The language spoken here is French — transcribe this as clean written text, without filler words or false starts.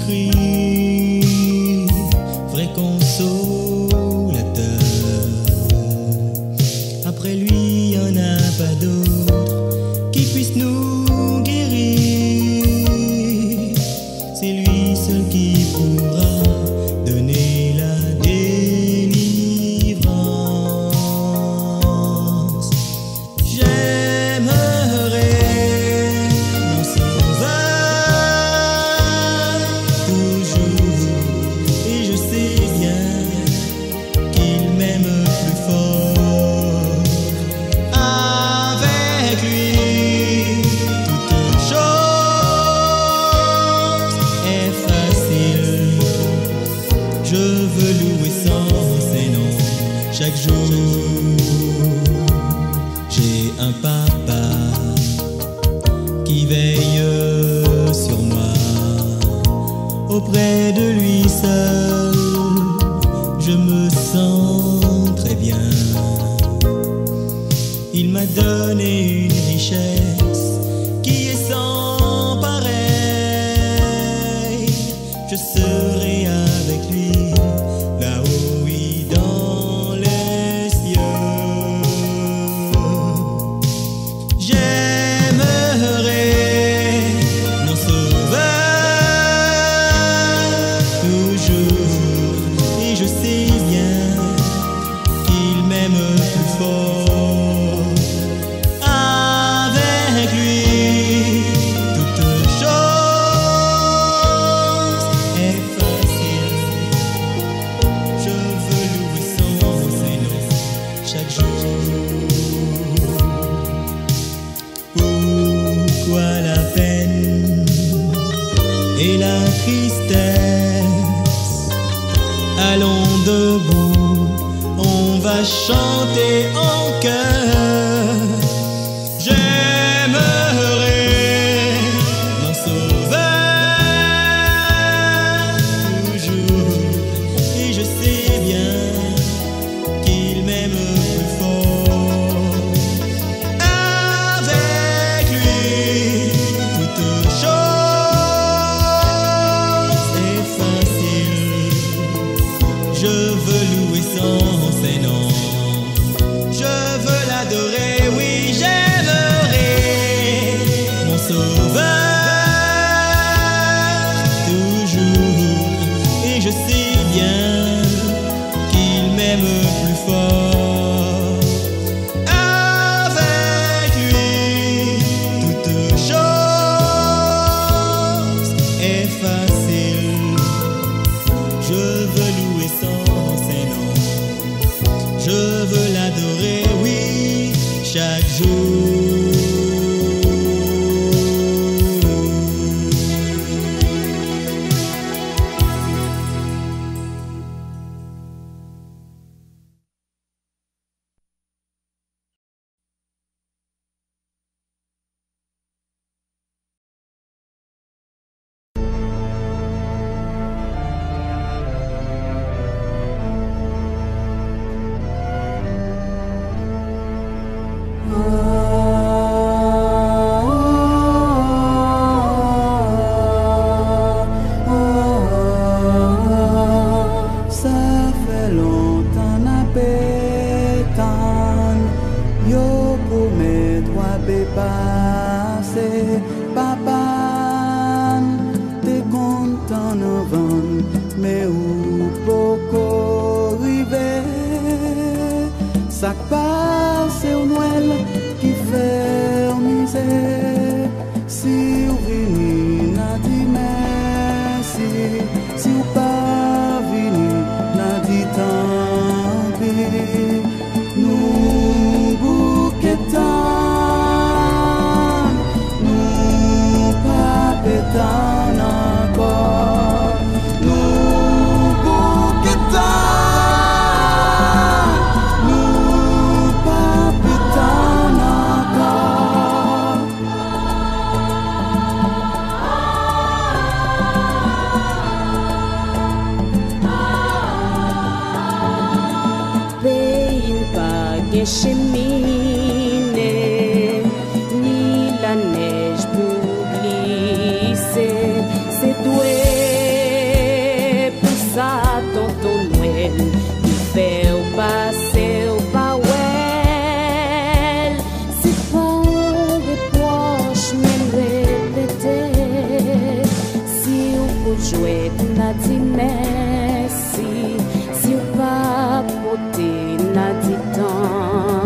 Jésus-Christ, vrai consolateur. Après lui, il n'y en a pas d'autre qui puisse nous guérir. C'est lui seul qui pourra donner la délivrance. J'aimerais mon sauveur toujours, et je sais bien qu'il m'aime plus fort. Avec lui, toute chose est facile. Je veux louer ses noms chaque jour. J'ai un papa qui veille sur moi. Auprès de lui seul, je me sens très bien. Il m'a donné une richesse qui est sans pareil. Je serai avec lui là-haut, oui, dans les cieux. J'aimerai mon sauveur toujours, et je sais bien qu'il m'aime plus fort. Avec lui, toute chose est facile. Je veux louer ses noms chaque jour. Pourquoi la peine et la tristesse? Allons debout, on va chanter en chœur. J'aimerai mon sauveur toujours, et je sais bien qu'il m'aime plus fort. Avec lui, toute chose est facile. Je veux louer ses noms, je veux l'adorer, oui, j'aimerai mon sauveur toujours, et je sais bien qu'il m'aime plus fort. Avec lui, toute chose est facile. Je veux louer ses noms, je veux l'adorer, oui, chaque jour. Papa, t'es content avant, mais où beaucoup arriver, ça passe au Noël qui fait misère. Si vous venez, n'a dit merci. Si vous pas venez, n'a dit tant pis. Nous bouquetons. Pétan encore, nous bouquetons, nous pas pétan encore. Pays pas cheminée, ni la neige pour glisser. C'est doué il fait au passer au pas well. C'est pas des proches, mais répéter. Si on peut jouer, n'a dit merci. Si on pas porter, n'a dit tant.